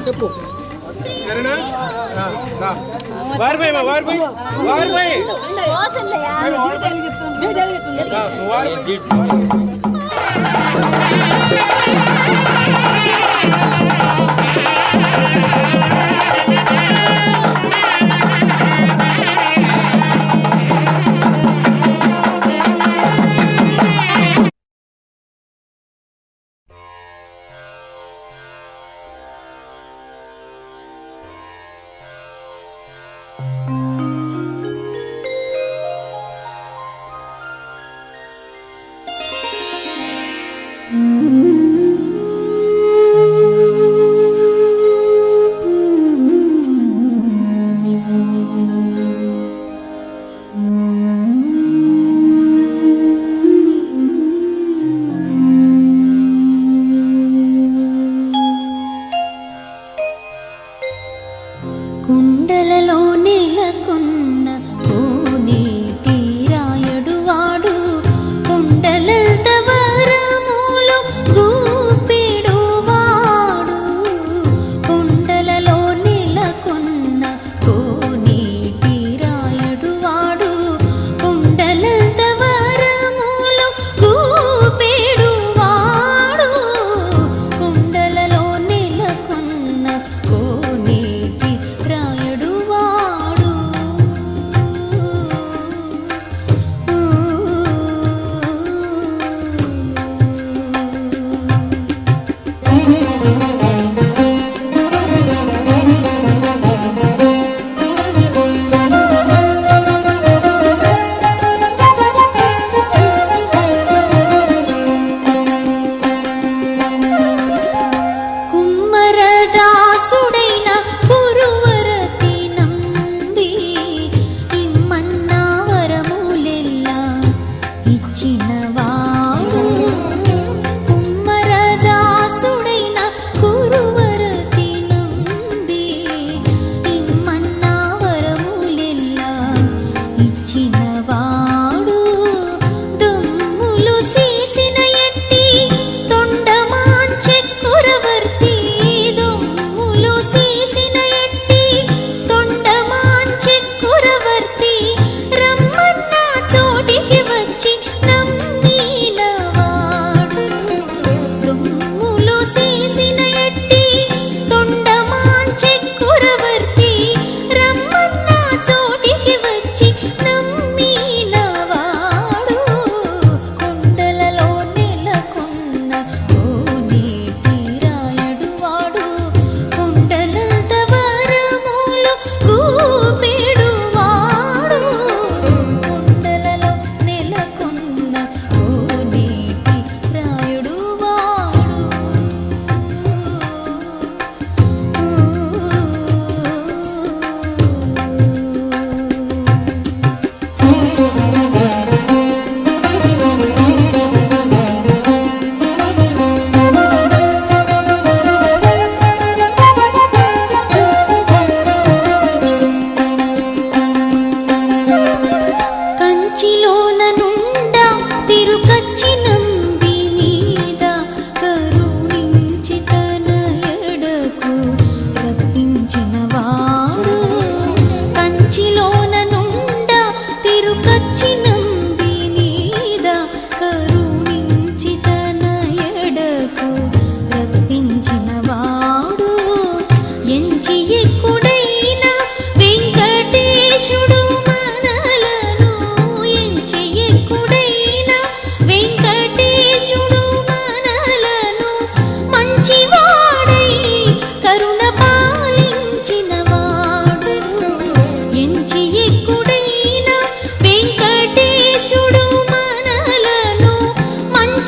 చెప్పు వారి పోయి వారి పోయి వారి పోయి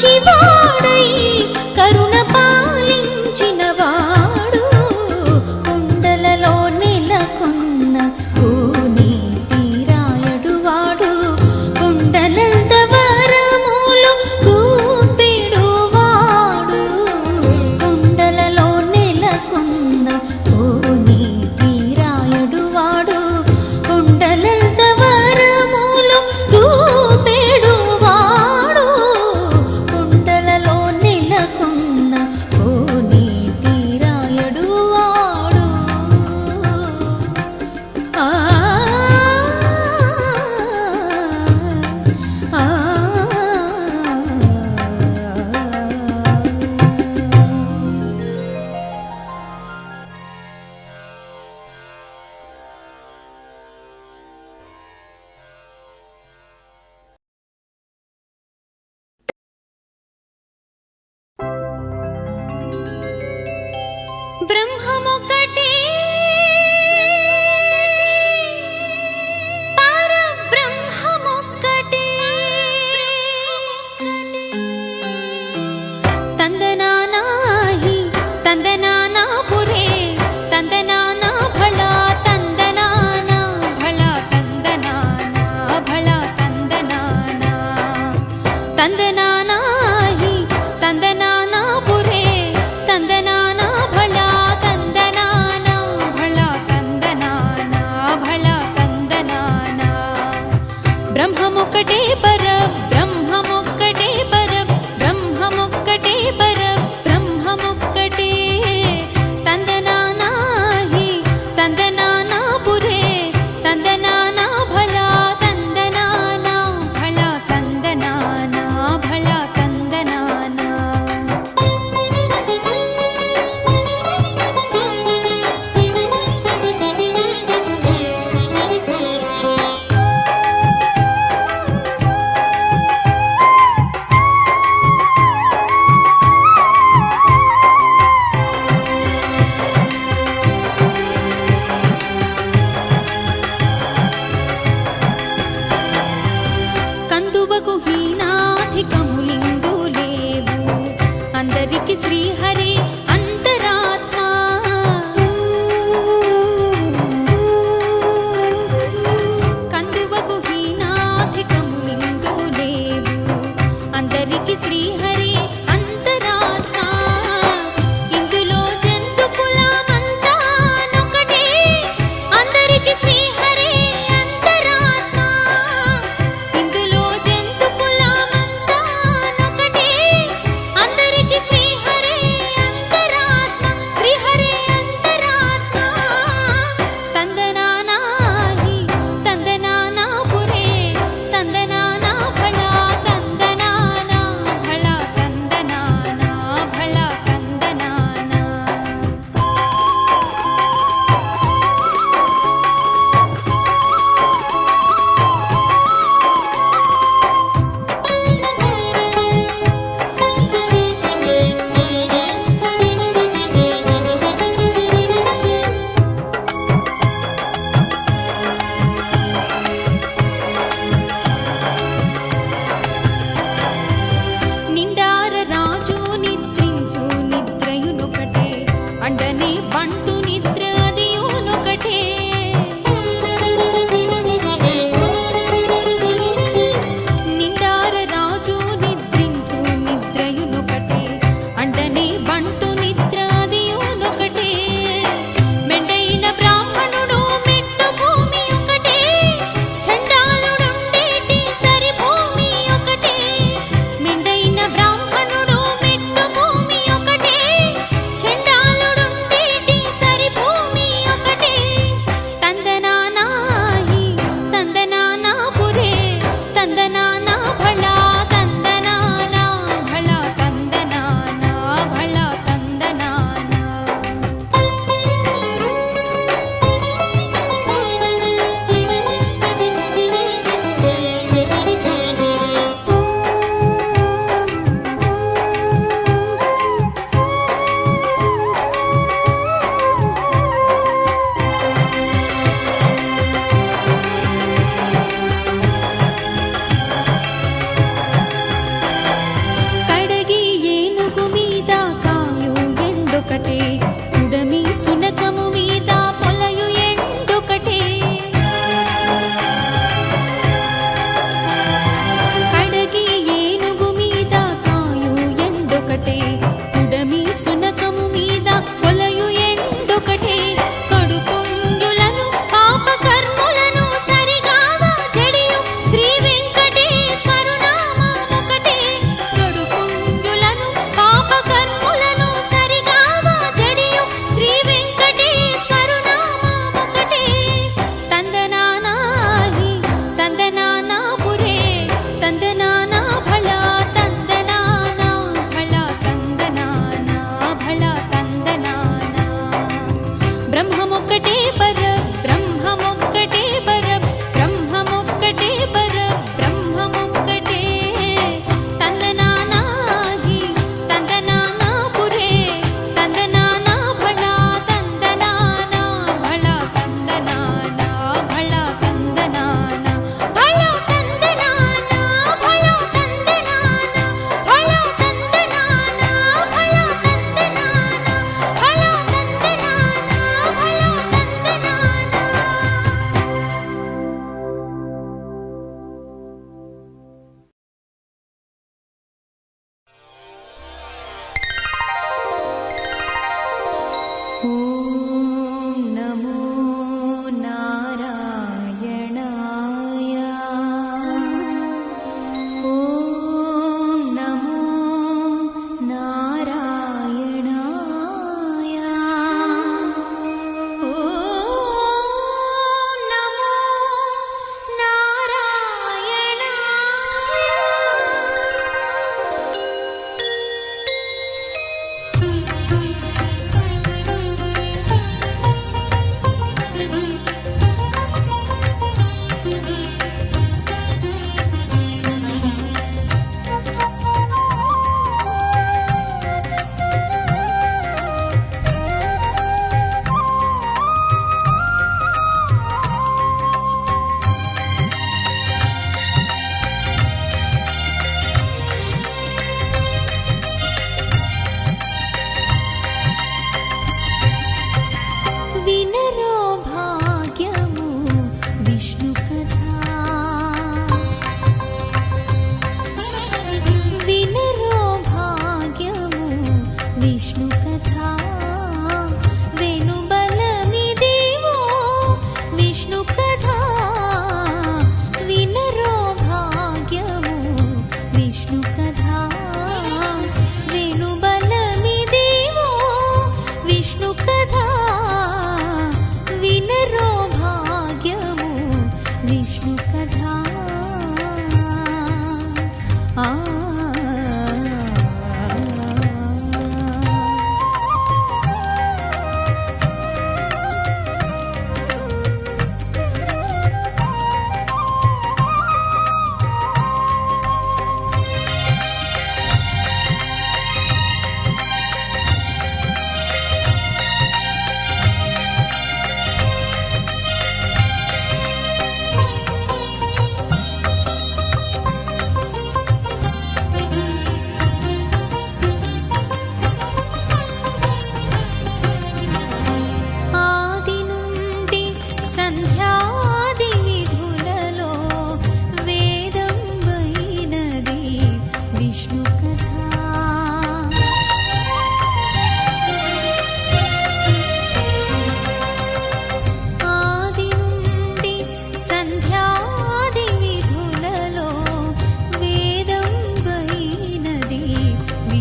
మంచివాడై కరుణ పాలించినవాడు కుండలలో నెలకొన్న కోనేటి రాయడువాడు కుండలంత వరములు కూపెడువాడు కుండలలో నెలకొన్న కోనేటి రాయడువాడు కుండలంత వరములు కూపెడువాడు కుండలలో నెలకొన్న కోనేటి రాయడువాడు ఆ ఆ బ్రహ్మమొక్కటే పరబ్రహ్మమొక్కటే తందనానాహి తందనానా పురే తందనానా భళా తందనానా భళా తందనానా భళా తందనానా తందనానాహి తందనానా పురే తందనానా భళా తందనానా భళా తందనానా భళా తందనానా బ్రహ్మమొక్కటే పర బ్రహ్మమొక్కటే పర బ్రహ్మమొక్కటే పర బ్రహ్మమొక్కటే తందనానాహి తందనానా పురే తందనానా భళా తందనానా భళా తందనానా భళా తందనానా కందువకు హీనాధికములిందు లేవు అందరికి శ్రీహరి అంతరాత్మ కందువకు హీనాధికములిందు లేవు అందరికి శ్రీహరి అంతరాత్మ ఇందులో జంతు కులమంతానొకటే అందరికి శ్రీహరి అంతరాత్మ ఇందులో జంతు కులమంతానొకటే అందరికి శ్రీహరి అంతరాత్మ శ్రీహరి అంతరాత్మ తందనానాహి తందనానా పురే తందనానా భళా తందనానా భళా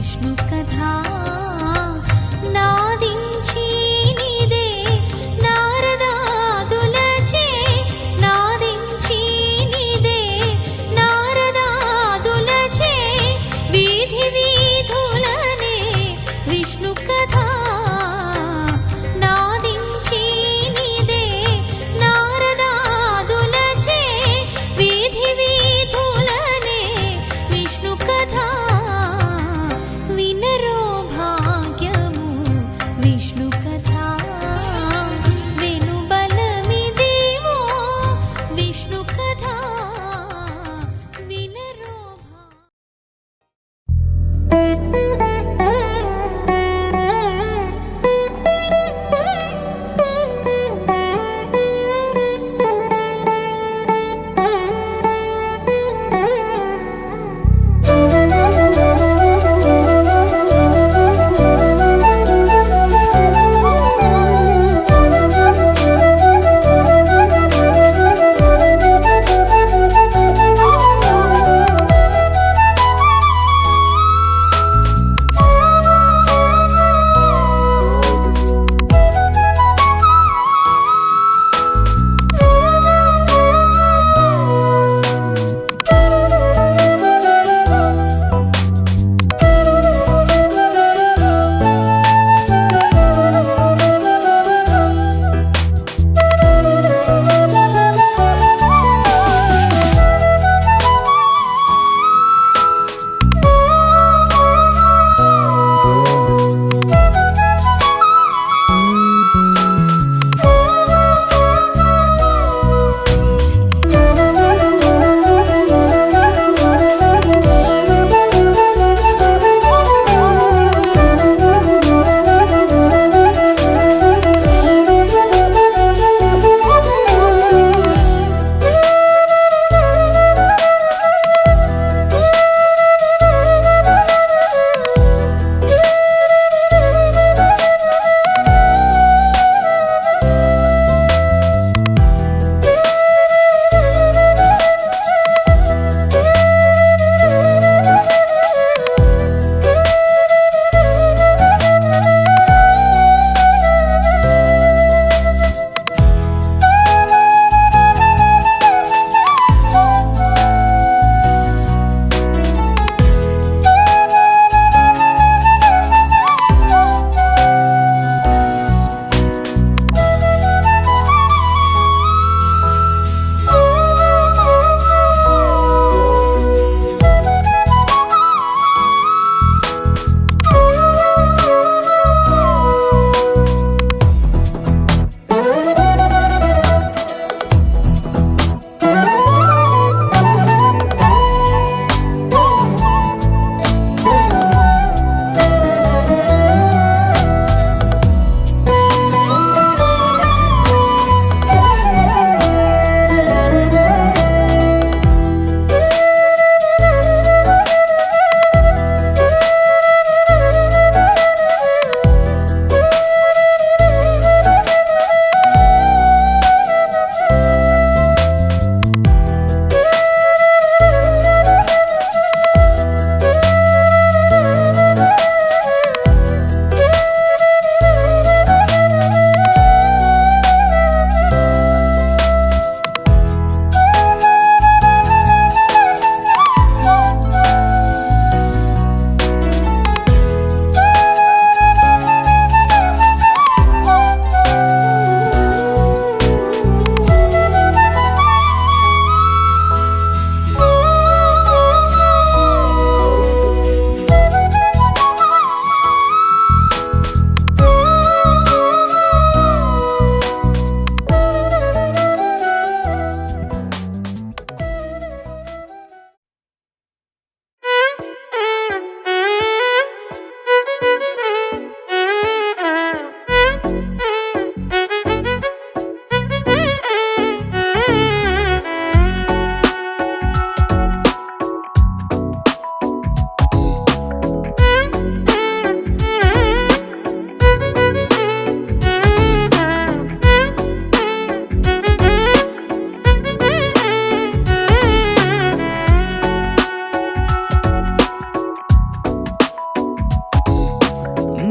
విష్ణు కథా నాదించి నిదే నారదాదులచే నాదించి నిదే నారదాదులచే వీధి వీధులనే విష్ణు కథా నాదించి నిదే నారదాదులచే వీధి వీధులనే విష్ణు కథా వినరో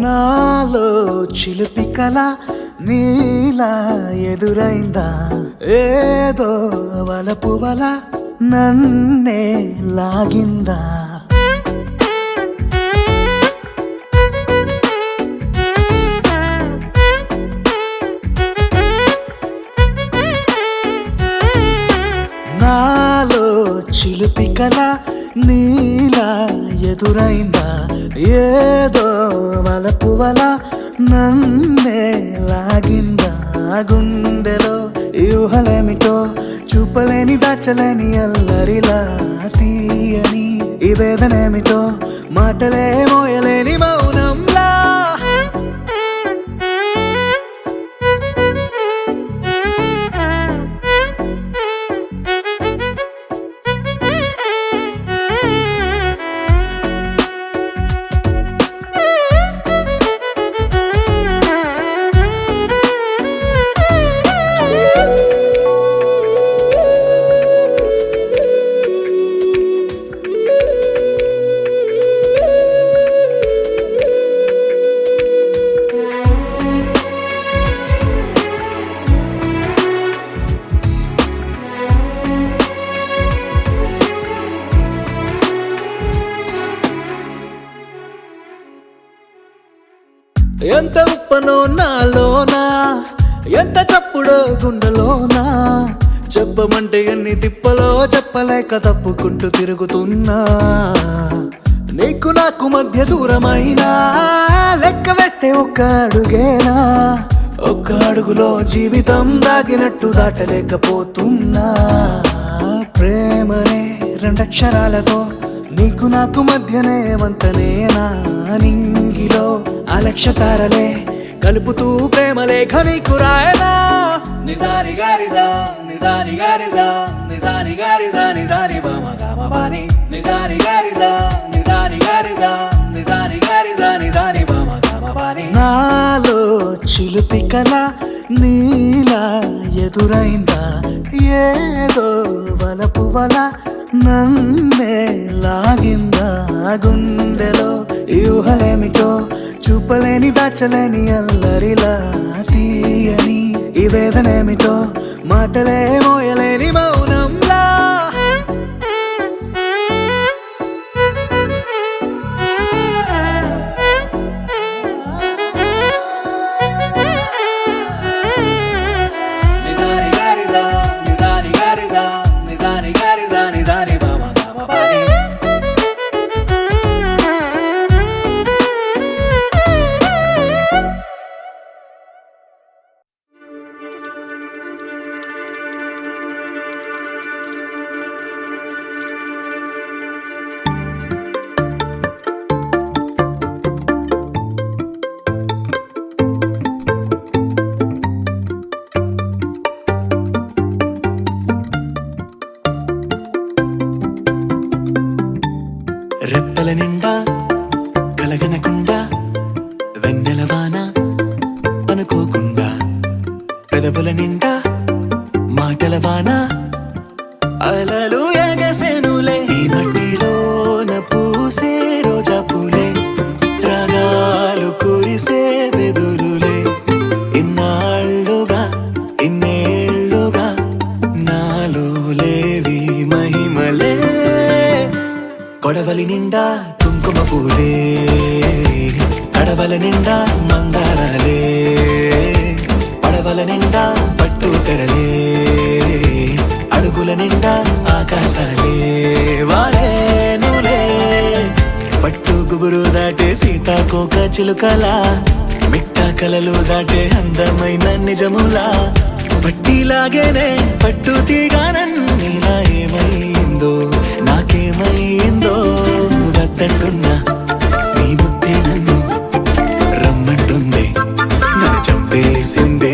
నాలో చిలిపి కల నీలా ఎదురైందా ఏదో వలపు వల నన్నే లాగిందా నాలో చిలిపి కల నీలా ఎదురైందా ఏదో వలపు వల నన్నే లాగిందా గుండెలో ఊహలేమిటో చూపలేని దాచలేని అల్లరిలా తీయని ఈ వేదనేమిటో మాటలే మోయలేని మౌనంలా ఎంత ఉప్పనో నాలోనా ఎంత చప్పుడో గుండెలోనా చెప్పమంటే ఎన్ని తిప్పలో చెప్పలేక తప్పుకుంటూ తిరుగుతున్నా నీకు నాకు మధ్య దూరమైనా లెక్క వేస్తే ఒక్క అడుగేనా ఒక్క అడుగులో జీవితం దాగినట్టు దాటలేకపోతున్నా ప్రేమనే రెండక్షరాలతో నీకు నాకు మధ్యనే వంతనేనా నింగిలో అలక్ష తారలే కలుపుతూ ప్రేమ లేఖ నీకు రాయనా నిజాని గారిదా నిజాని గారిదా నిజాని గారిదా నిజాని బామ గామ బాని నిజాని గారిదా నిజాని గారిదా నిజాని గారిదా నిజాని బామ గామ బాని నాలో చిలిపి కల నీలా ఎదురైందా ఏదో వలపు వల నన్నే లాగిందా గుండెలో ఊహలేమిటో చూపలేని దాచలేని అల్లరిలా తీయని ఈ వేదనేమిటో మాటలే మోయలేని మౌనంలా నిజాని గారిదా నిజాని గారిదా నిజాని గారిదా నిజాని బామ గామ బాని రెప్పల నిండా కలగనకుండా వెన్నెలవాన అనుకోకుండా పెదవుల నిండా మాటల వాన అలలు ఎగసెనులే ఈ మట్టిలోన పూసే రోజా పూలే రాగాలు కురిసే వెదురులే ఇన్నాళ్ళుగా ఇన్నేళ్ళుగా నాలో లేవి మహిమలే కొడవలి నిండా కుంకుమ పూలే కడవల నిండా మందారాలే పడవల నిండా పట్టు తెరలే అడుగుల నిండా ఆకాశాలే వాలేనులే పట్టు గుబురు దాటే సీతాకోక చిలుకల మిట్టా కలలు దాటే అందమైన నిజములా పట్టిలాగేనే పట్టు తీగానన్నీలా ఏమైందో నాకేమైందో వద్దంటున్నా నీ బుద్ధి నన్ను రమ్మంటుంది నన్ను చంపేసిందే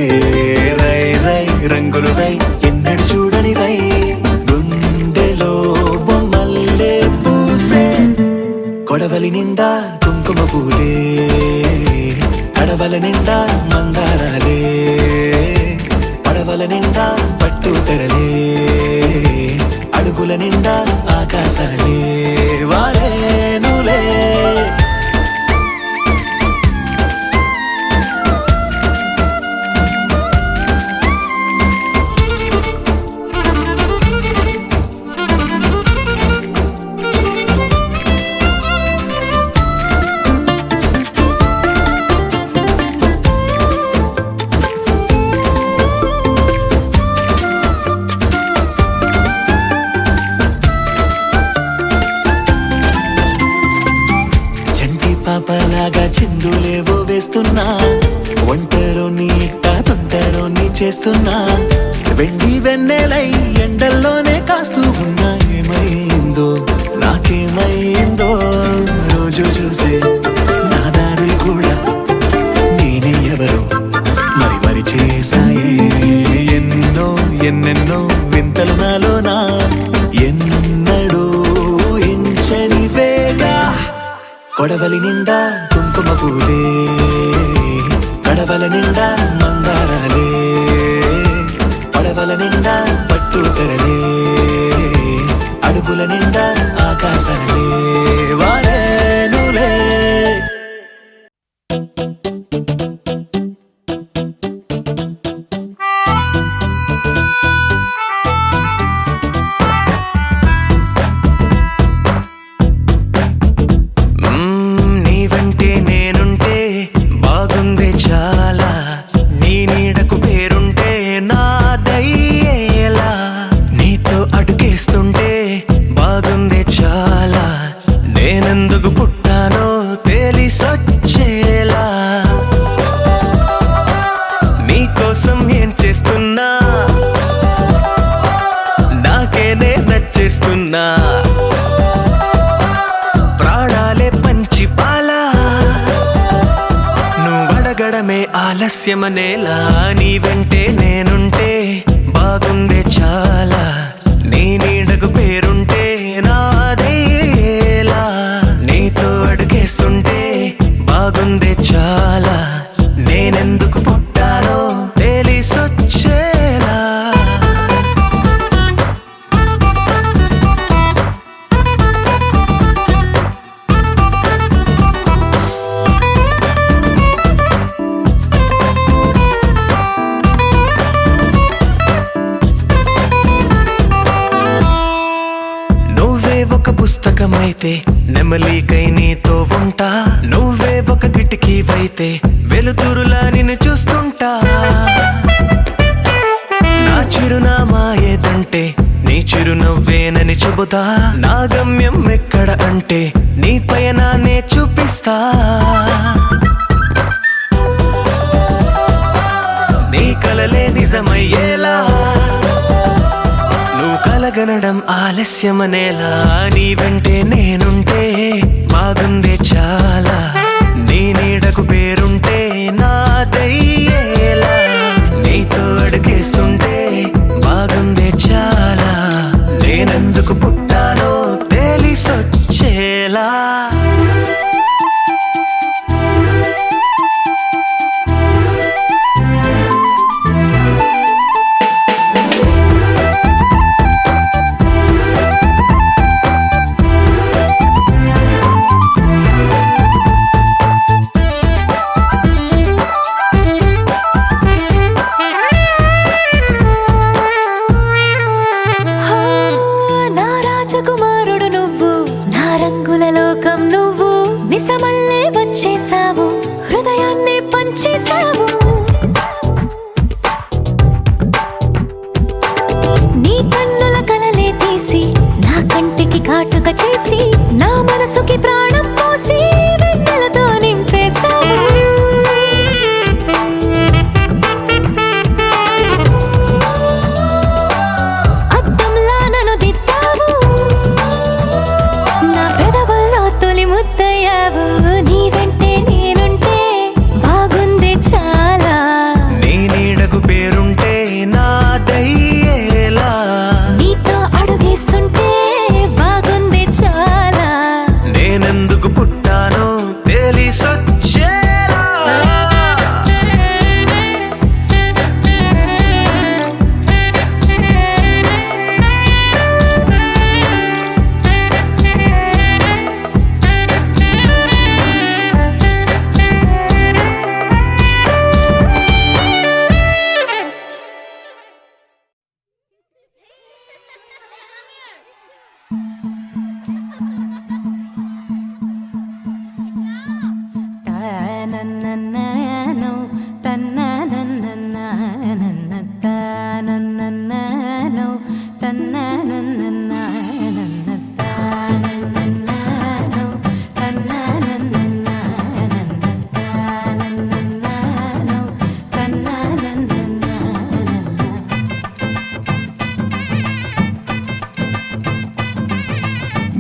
రై రై రంగులు రై ఎన్నడు చూడని రై గుండెలో బొమ్మల్లే పూసే కొడవలి నిండా కుంకుమ పూలే కడవల నిండా మందారాలే పడవల నిండా పట్టు తెరలే అడుగుల నిండా ఆకాశాలే వాలేనులే పాపలాగా చిందులేవో వేస్తున్నా, ఒంటరోని ఇట్ట తొంటరోని చేస్తున్నా, వెండి వెన్నెలై ఎండల్లోనే కాస్తూ ఉన్నా. ఏమైందో నాకేమైందో రోజు చూసే నా దారులు కూడా నేనే ఎవరో మరి మరి చేశాయే. ఎన్నో ఎన్నెన్నో వింతలు నాలోనా, ఎన్నడూ ఎంచని వేగా. కొడవలి నిండా కుంకుమ పూలే, కడవల నిండా మందారాలే, పడవల నిండా పట్టు తెరలే, అడుగుల నిండా ఆకాశాలే. వారేనులే ఆలస్యమనేలా, నీ వెంటే నేనుంటే బాగుందే చాలా. నీ నీడకు పేరుంటే నాదేలా, నీతో అడుగేస్తుంటే బాగుందే చాలా. నేనెందుకు పుట్టానో తెలిసొచ్చేలా. పుస్తకమైతే నెమలికై నీతో ఉంటా, నువ్వే ఒక కిటికీవైతే వెలుతురులా నిన్ను చూస్తుంటా. నా చిరునామా ఏదంటే నీ చిరునవ్వేనని చెబుతా. నా గమ్యం ఎక్కడ అంటే నీ పయనాన్నే చూపిస్తా. నీ కలలే నిజమయ్యేలా, నువ్వు కలగనడం ఆలస్యమనేలా. నీ వెంటే నేనుంటే బాగుందే చాలా. నీ నీడకు పేరుంటే నాదయ్యేలా, నీతో అడుగేస్తుంటే బాగుందే చాలా. నేనెందుకు పుట్టానో తెలిసొచ్చేలా. రాజకుమారుడు నువ్వు, నా రంగుల లోకం నువ్వు. నిజమల్లే వచ్చేసావు, హృదయాన్ని పంచేసావు. నీ కన్నుల కలలే తీసి నా కంటికి కాటుక చేసి, నా మనసుకి ప్రాణం పోసి వెన్నెలతో నింపేశావు. నీ వెంటే నేనుంటే బాగుందే చాలా. నీ నీడకు పేరుంటే నాదయ్యేలా, నీతో అడుగేస్తుంటే బాగుందే చాలా. నేనెందుకు పుట్టానో తెలిసొచ్చేలా.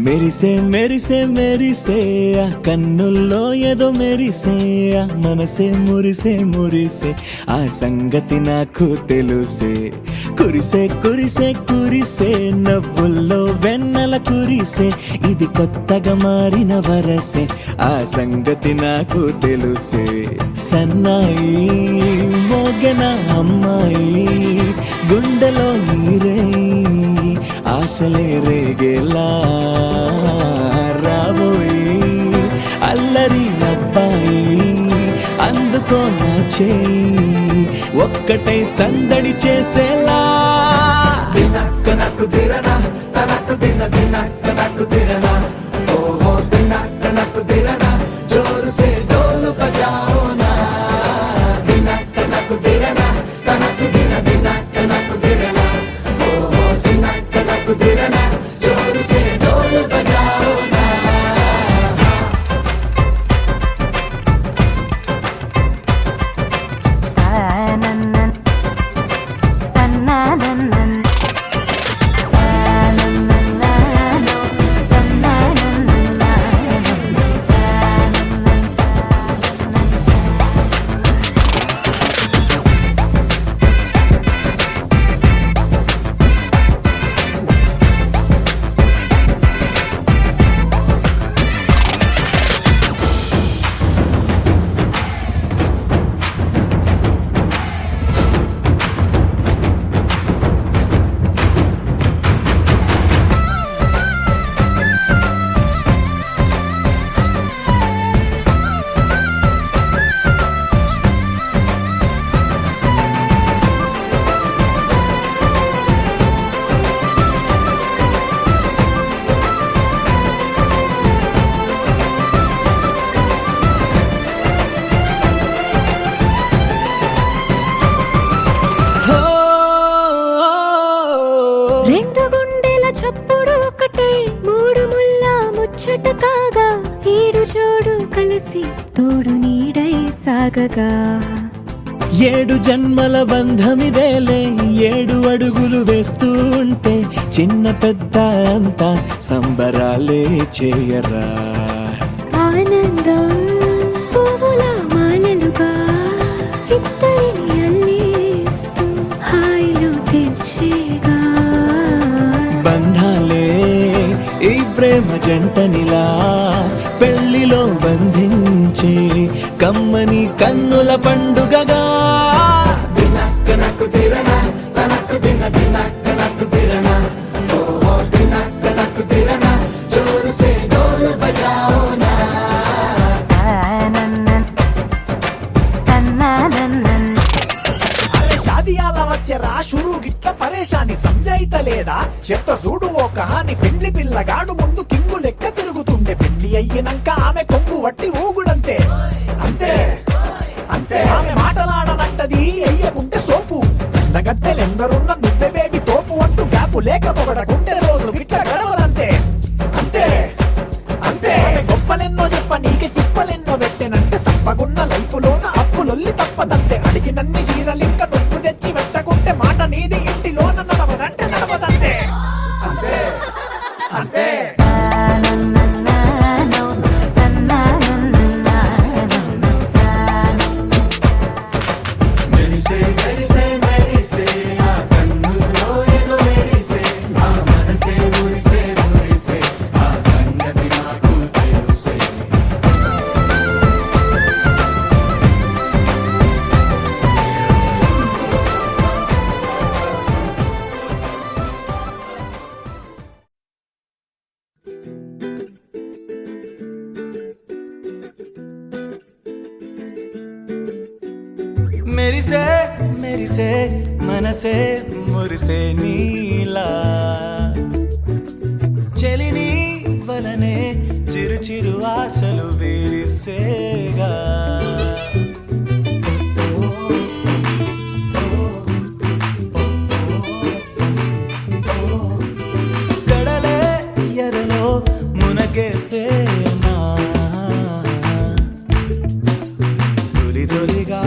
మెరిసే మెరిసే మెరిసే ఆ కన్నుల్లో ఏదో మెరిసే ఆ మనసే మురిసే మురిసే ఆ సంగతి నాకు తెలుసే కురిసే కురిసే కురిసే నవ్వుల్లో వెన్నెల కురిసే ఇది కొత్తగా మారిన వరసే ఆ సంగతి నాకు తెలుసే సన్నాయి మోగన అమ్మాయి గుండెలో ఈరే ఆశలే రేగేలా రాబోయి అల్లరి అబ్బాయి అందుకో నా చేయి ఒక్కటై సందడి చేసేలా దినక్క నాకు దిరనా తనకు దిన దినక్క నాకు దిరనా ఓహో దినక్క నాకు దిరనా జోరు సే డోలు బజాओ నా దినక్క నాకు దిరనా తనకు దిన దినక్క నాకు దిరనా ఓహో దినక్క నాకు దిరనా జోరు సే డోలు బజాओ నా రెండు గుండెల చప్పుడు ఒకటే మూడు ముల్ల ముచ్చట కాగా ఈడు జోడు కలిసి తోడు నీడై సాగగా ఏడు జన్మల బంధమిదేలే ఏడు అడుగులు వేస్తూ ఉంటే చిన్న పెద్ద అంతా సంబరాలే చేయరా ఆనందం పువ్వుల మాలలుగా ఇద్దరిని అల్లేస్తూ హాయిలో తేల్చేగా బంధాలే ఈ ప్రేమ జంటనిలా పెళ్లిలో బంధించి కమ్మని కన్నుల పండుగగా దినక్క నాకు దిరనా తనకు దిన దినక్క నాకు దిరనా ఓహో దినక్క నాకు దిరనా జోరు సే డోలు బజాओ నా అరే షాదియాల వచ్చెరా షురు గిట్ల పరేషాని సంజాయితలేదా చెత్త చూడు ఓ కహాని పెండ్లి పిల్లగాడు ముందు కింగు లెక్క తిరుగుతుండే పెళ్లి అయ్యినంక ఆమె కొంగు వట్టి ఊగుడంతే అంతే అంతే ఆమె మాటలాడనంటది అయ్యకుంటే సోపు అందగత్తెలెందరున్న నువ్వే బేబీ తోపు అంటూ గ్యాపు లేక పొగడకుంటే రోజు గిట్ల గడవదంతే అంతే అంతే ఆమె గొప్పలెన్నో చెప్ప నీకే తిప్పలెన్నో పెట్టెనంటే సప్పగున్న లైఫ్ లోన అప్పులొల్లి తప్పదంతే అడిగినన్ని చీరలింక నొప్పు తెచ్చి పెట్టకుంటే మాట నీది ఇంటిలోన నడవదంటే నడవదంతే అంతే అంతే మెరిసే మెరిసే మనసే మురిసే నీలా చెలిని వలనే చిరు చిరు ఆశలు విరిసేగా కడలే ఎరలో మునగేసేనా తొలి తొలిగా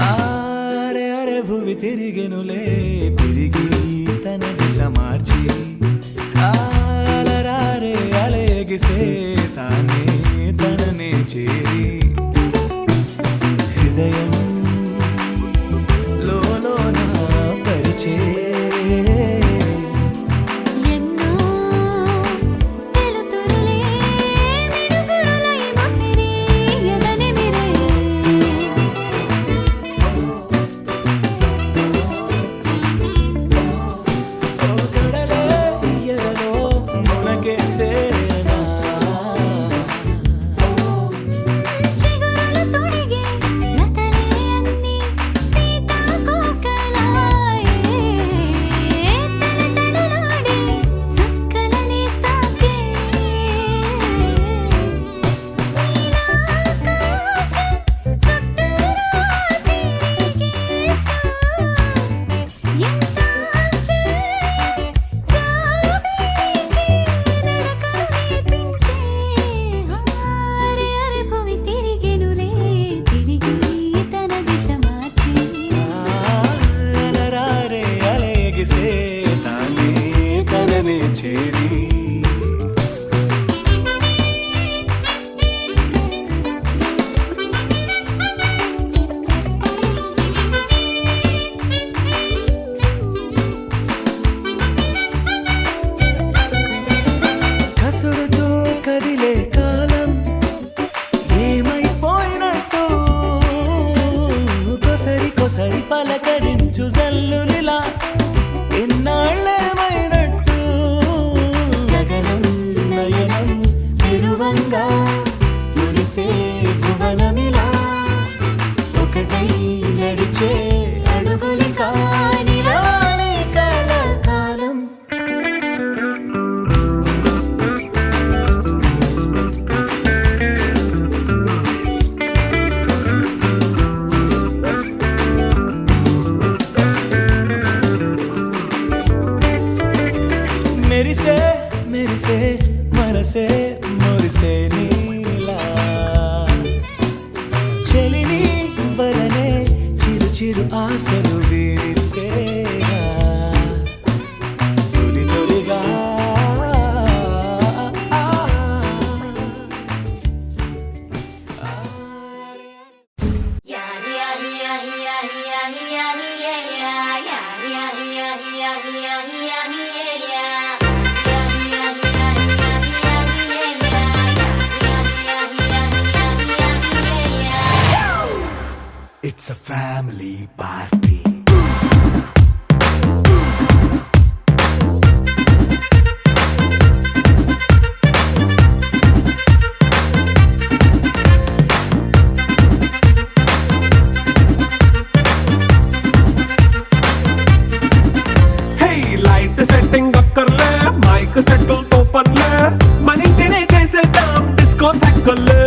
అరే అరే భూమి తిరిగెనులే ఎగిసే తానే తననే చేరి హృదయం లోన పరిచే ఎన్నో తెలుతురులే మిడుగురులై ముసిరి ఎదనిమిరే కడలే ఎరలో మునకేసేనా చిగురులు తొడిగే లతలే అన్ని సీతాకోకలాయే తలతలలాడే చుక్కలని తాకే నీలాకాశం చుట్టూరా తిరిగేస్తూ ఎంత ఆశ్చర్యం జాబిలికి నడకలు నేర్పించే అరే అరే భూమి తిరిగెనులే తిరిగి తన దిశ మార్చి అలరారే అలెగిసే తానే తననే చేరి కసురుతో కదిలే కాలం ఏమైపోయినట్టు కొసరి కొసరి పలకరించు జల్లులిలా ఎన్నాళ్ళేమైనట్టు గగనం నయనం తిరువంగా మురిసే భువనమిలా ఒకటై నడిచే అడుగులి కానిలానే కలకాలం మెరిసే మెరిసే మనసే మురిసే నీలా చెలిని వలనే చిరు చిరు ఆశలు విరిసేగా తొలి తొలిగా It's a family party. Hey, light setting అక్కర్లే మైక్ సెట్టుల్ తో పనిలే మన ఇంటినే చేసేద్దాం డిస్కో థక్కర్లే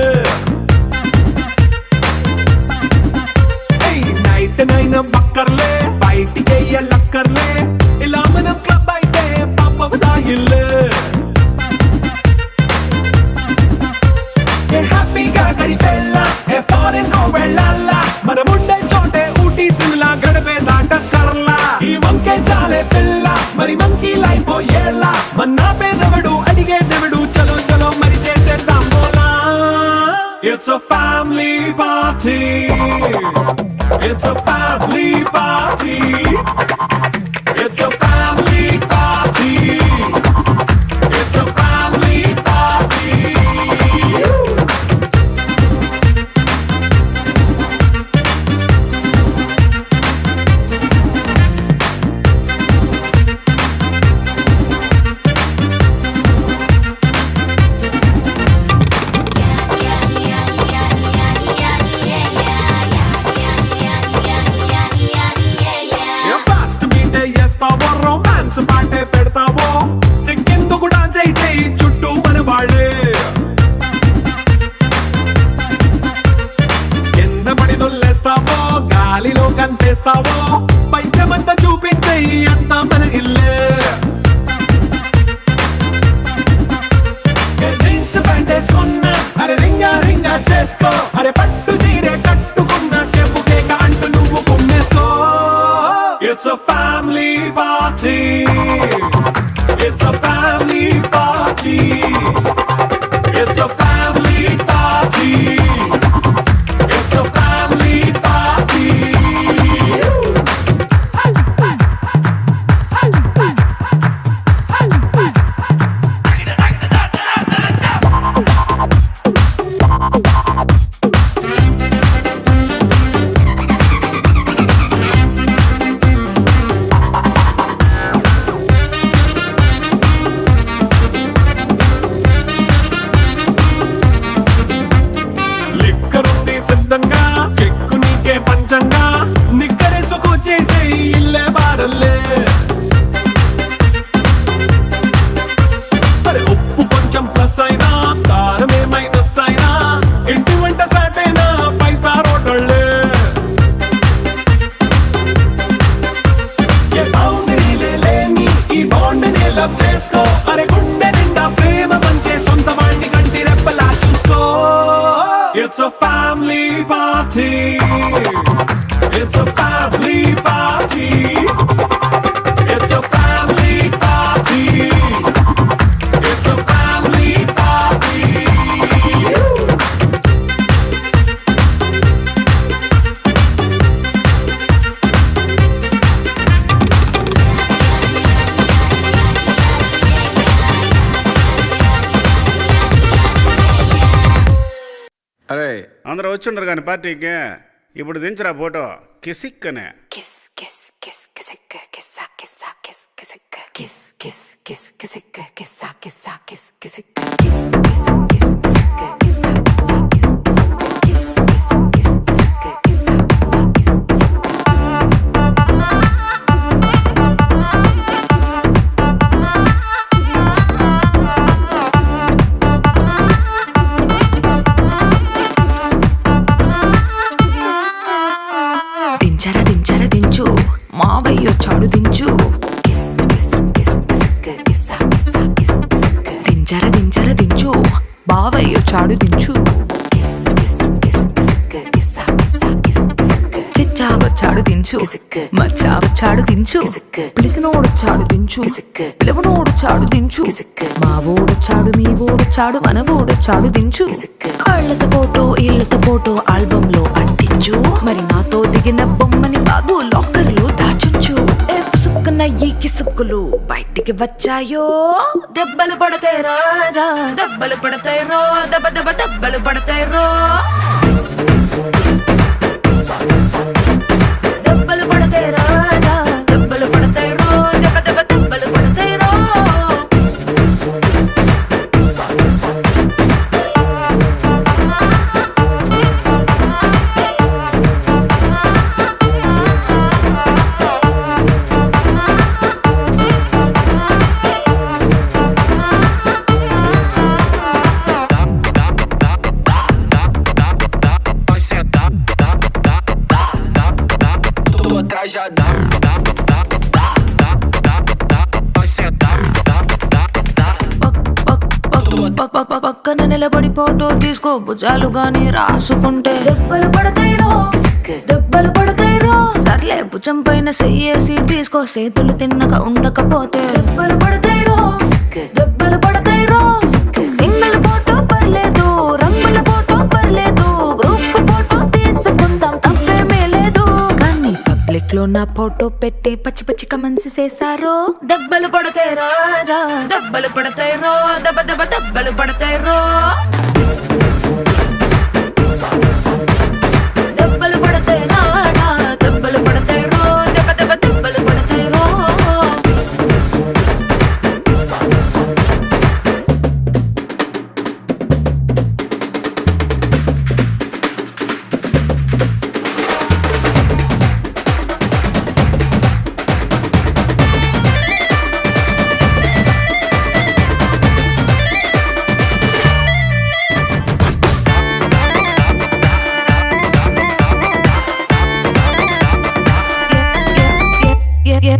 నైట్ నైన్ బక్కర్లే బయటికి లక్కర్లే ఇలా మనం క్లబ్ అయితే పాపదాయిల్లే హ్యాపీగా గడిపెళ్ళ ఏ ఫారెన్ కో వెళ్ళాల మనం ఉండే చోటే ఊటీ సిమ్లా గడిపే దాటక్కర్లా ఈ వంకే చాలే పిల్ల మరి మంకీ లైఫ్ ఏళ్ళ మన్నా పేదవడు అడిగే దేవుడు చలో చలో మరి చేసేద్దాం బోలా it's a family party It's a family party. It's a family party. It's a family party. Romance పాటే పెడతావో సిగ్గెందుకు డాన్స్ అయితే చుట్టూ మన వాళ్ళే కింద పడి దొల్లేస్తావో గాలిలో కనిపిస్తావో పైద్యమంతా చూపించే అంతా మన ఇల్లే జీన్స్ ప్యాంట్ వేసుకున్నా అరే రింగా రింగా చేసుకో అరే పట్టు చీరే కట్టుకున్న చెప్పు కేక అంటూ నువ్వు కుమ్మేసుకో It's a family party. It's a family party. అందరూ వచ్చిండ్రు కానీ పార్టీకి ఇప్పుడు దించరా ఫోటో కిసిక్కనే దించరా దించరా దించు మావయ్య చాడు దించు దించరా దించరా దించు బావయ్య చాడు దించు చిచ్చావ చాడు దించు మచ్చావ చాడు దించు పిలిసినోడు చాడు దించు పిలవనోడు చాడు దించు మా ఓడు చాడు మీ ఓడు చాడు మన ఓడు చాడు దించు ఆళ్లతో ఫోటో ఇళ్లతో ఫోటో ఆల్బమ్ లో అంటించు మరి నాతో దిగిన బొమ్మని బాబు లాకర్ లో దాచుంచు ఏ పుసుక్కున్న ఈ కిసుక్కులు బయటికి వచ్చాయో దెబ్బలు పడతాయి రాజా దెబ్బలు పడతాయి రో దెబ్బ దెబ్బ దెబ్బలు పడతాయి రో దెబ్బలు పడతాయి రాజా దెబ్బలు పడతాయి రో దెబ్బ దెబ్బ దెబ్బలు పడతాయి రో పక్కన నిలబడి ఫోటో తీసుకో భుజాలు గాని రాసుకుంటే దెబ్బలు పడతాయిరో దెబ్బలు పడతాయిరో సర్లే భుజం పైన చెయ్యేసి తీసుకో చేతులు తిన్నక ఉండకపోతే దెబ్బలు పడతాయిరో దెబ్బలు పడతాయిరో సింగిల్ ఫోటో పర్లేదు రంగుల ఫోటో పర్లేదు గ్రూప్ ఫోటో తీసుకుందాం తప్పేమీ లేదు కానీ పబ్లిక్ లో నా ఫోటో పెట్టి పచ్చి పచ్చి కమెంట్స్ చేశారో దెబ్బలు పడతాయి రాజా దెబ్బలు పడతాయి రో దెబ్బ దెబ్బ దెబ్బలు పడతాయి రో దెబ్బలు పడతాయి రాజా దెబ్బలు పడతాయి రో దెబ్బ దెబ్బ దెబ్బలు పడతాయి రో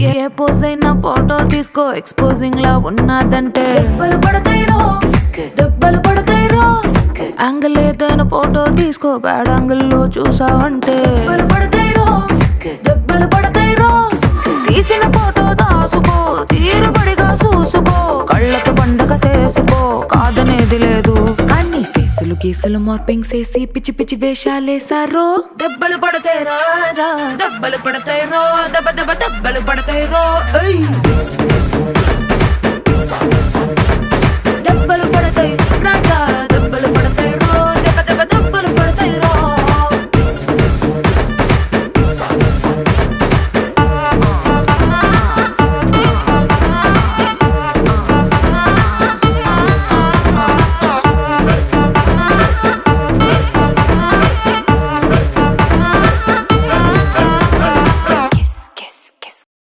ఏ పోజ్ అయినా ఫోటో తీసుకో ఎక్స్పోజింగ్ లా ఉన్నదంటే దెబ్బలు పడతాయిరో దెబ్బలు పడతాయిరో యాంగిల్ ఏదైనా ఫోటో తీసుకో బ్యాడ్ యాంగిల్ లో చూసావంటే దెబ్బలు పడతాయిరో దెబ్బలు పడతాయిరో తీసిన ఫోటో దాసుకో తీరుబడిగా చూసుకో కళ్ళకు పండగ చేసుకో కాదనేది లేదు కానీ కేసులు మార్పింగ్ చేసి పిచ్చి పిచ్చి వేషాలేసారో దెబ్బలు పడతాయి రాజా దెబ్బలు పడతాయి రో దెబ్బ దెబ్బ దెబ్బలు పడతాయి రో దెబ్బలు పడతాయి రాజా దెబ్బలు పడతాయి రో దెబ్బ దెబ్బ దెబ్బలు పడతాయి రో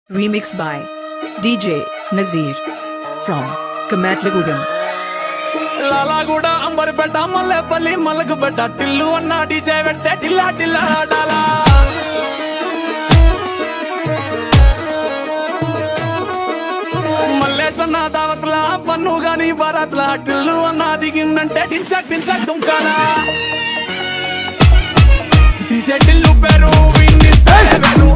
Remixed by DJ Nazir from Kamatlagoodam. Lalaguda Amberpet Mallepally Malakpet Tillu అన్న డీజే పెడితే టిల్లా టిల్లా డాలా మల్లేసన్న దావత్ల పన్ను గాని బారాత్ల టిల్లు అన్న దిగిందంటే డించక్ డించక్ దుంకానా డీజే టిల్లు పేరు విన్ని పేరు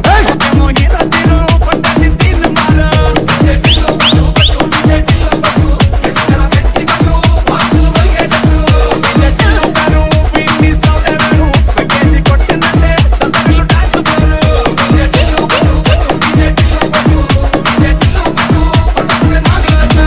మోగిరా తిరు పట్టని తిన్ మారా డీజే టిల్లు పట్టు డీజే టిల్లు పట్టు ఎక్స్ట్రా పెంచి పట్టు పాటలు వల్గేటట్టు డీజే టిల్లు పేరు విన్ని సౌండ్ ఎవరు పెకేసి కొట్టినట్టే తంతలు డాన్స్ పేరు డీజే టిల్లు పట్టు డీజే టిల్లు పట్టు డీజే టిల్లు పట్టు పట్టుకునే నాగలట్టు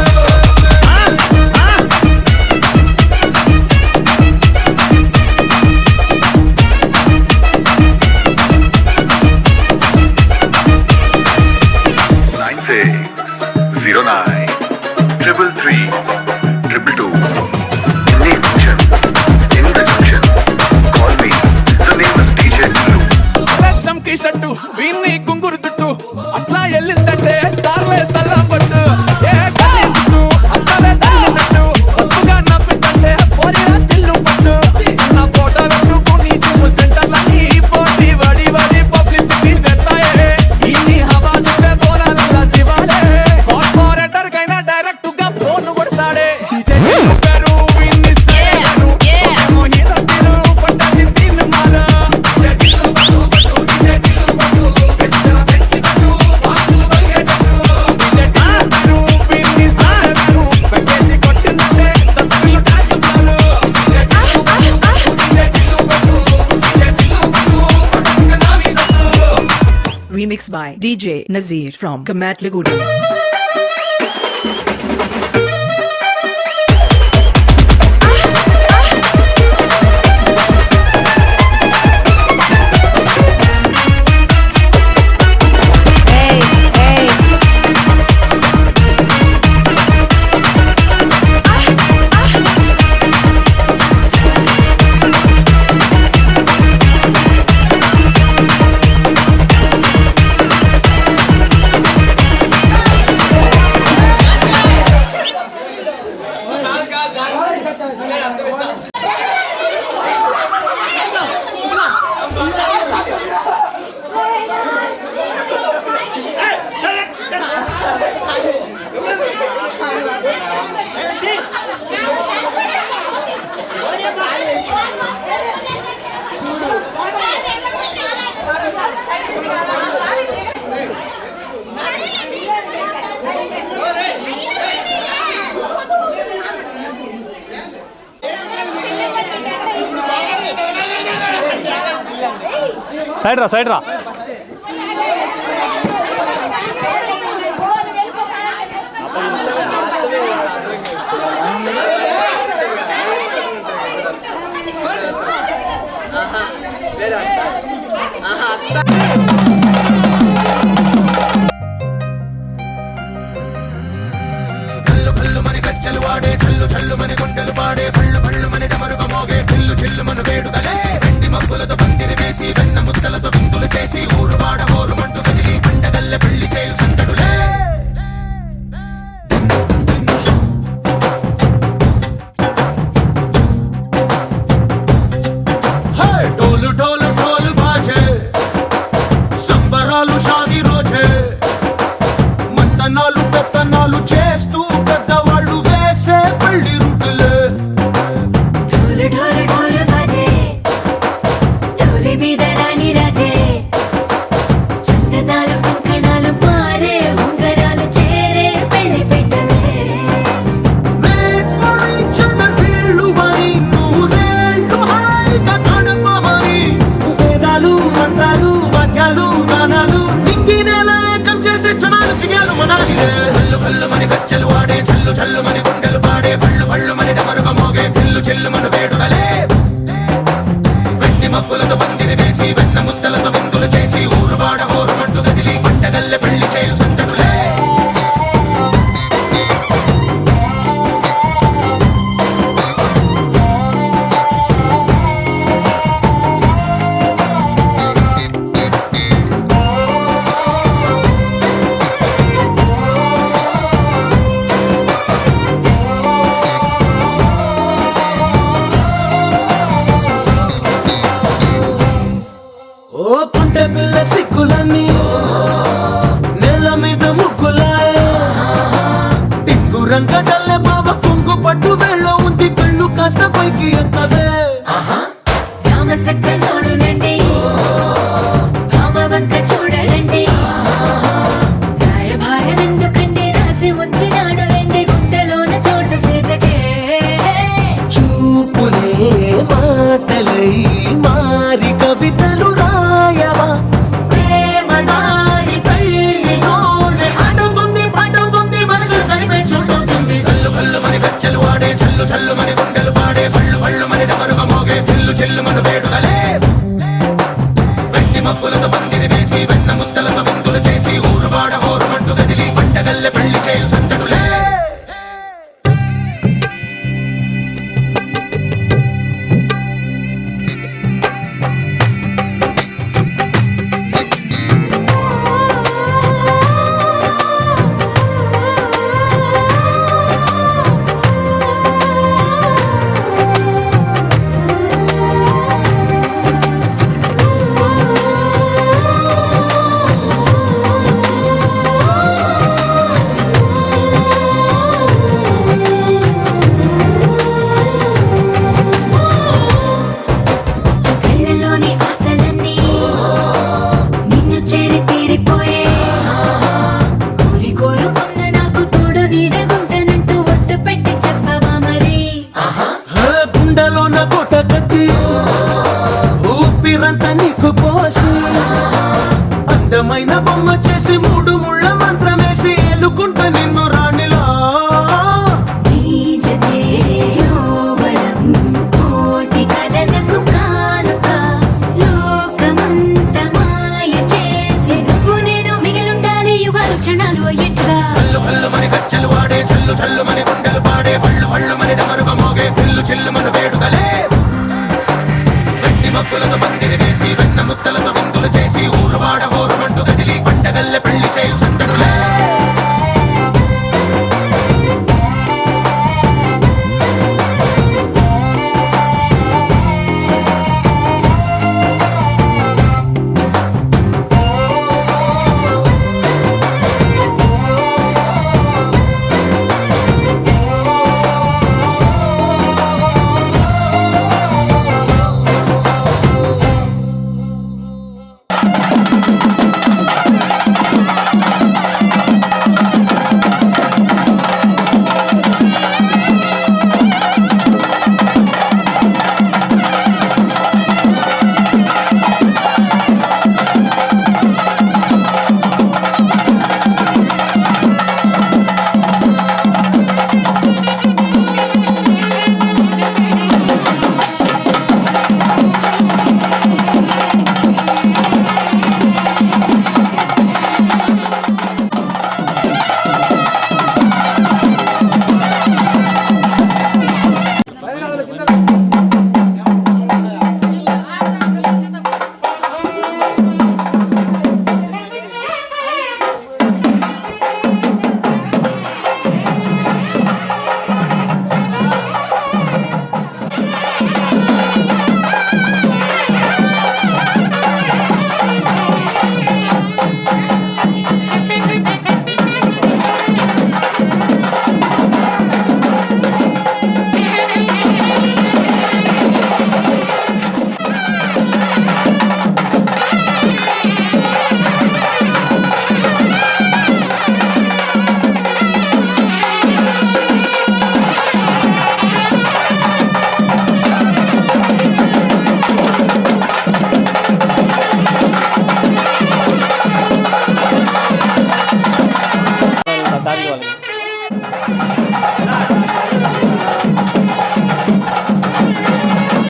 remixed by DJ Nazir from Kamatlagoda. Side రా సైడ్ రా చేస్తూ పెద్దవాళ్ళు వేసే పల్లి రుట్టులే చల్లుమని గుండెలు పాడే పళ్ళు పళ్ళుమని డమరుగ మోగే చిల్లు చిల్లుమను వేడుకలే వెండి మబ్బులతో పందిరి వేసి వెన్న ముద్దలతో విందులు చేసి ఊరువాడ హోరుమంటూ గదిలి పంటగల్లె పెళ్లి చేయు సందడులే పిల్ల సిక్కులన్నీ నెల మీద ముగ్గులాయ టింగు రంగడల్లే బాబా కుంగు పట్టు వేళ్ళ ఉంది కళ్ళు కాస్త పైకి ఎత్తదే చూడండి చూడండి రాయభారం ఎందుకండి రాసి ఉంచినాడు రండి గుండెలోన చోటు సేతకే చూపులే మాటలై మారి కవితలు రాయవా చల్లుమని గుండెలు పాడే పళ్ళు పళ్ళుమని డమరుగ మోగే చిల్లు చిల్లుమను వేడుకలే వెండి మబ్బులతో పందిరి వేసి వెన్న ముద్దలతో విందులు చేసి ఊరువాడ హోరుమంటూ గదిలి పంటగల్లె పెళ్లి చేయు సందడులే అందమైన భళ్ళు మని డమరుక మోగే పిల్లు చిల్లు మన వేడుకలే వెండి మబ్బులతో పందిరి వేసి వెన్న ముత్తలతో విందులు చేసి ఊరువాడ ఊరు మంటు కదిలి పంటగల్లె పెళ్లి చేయు సందడులే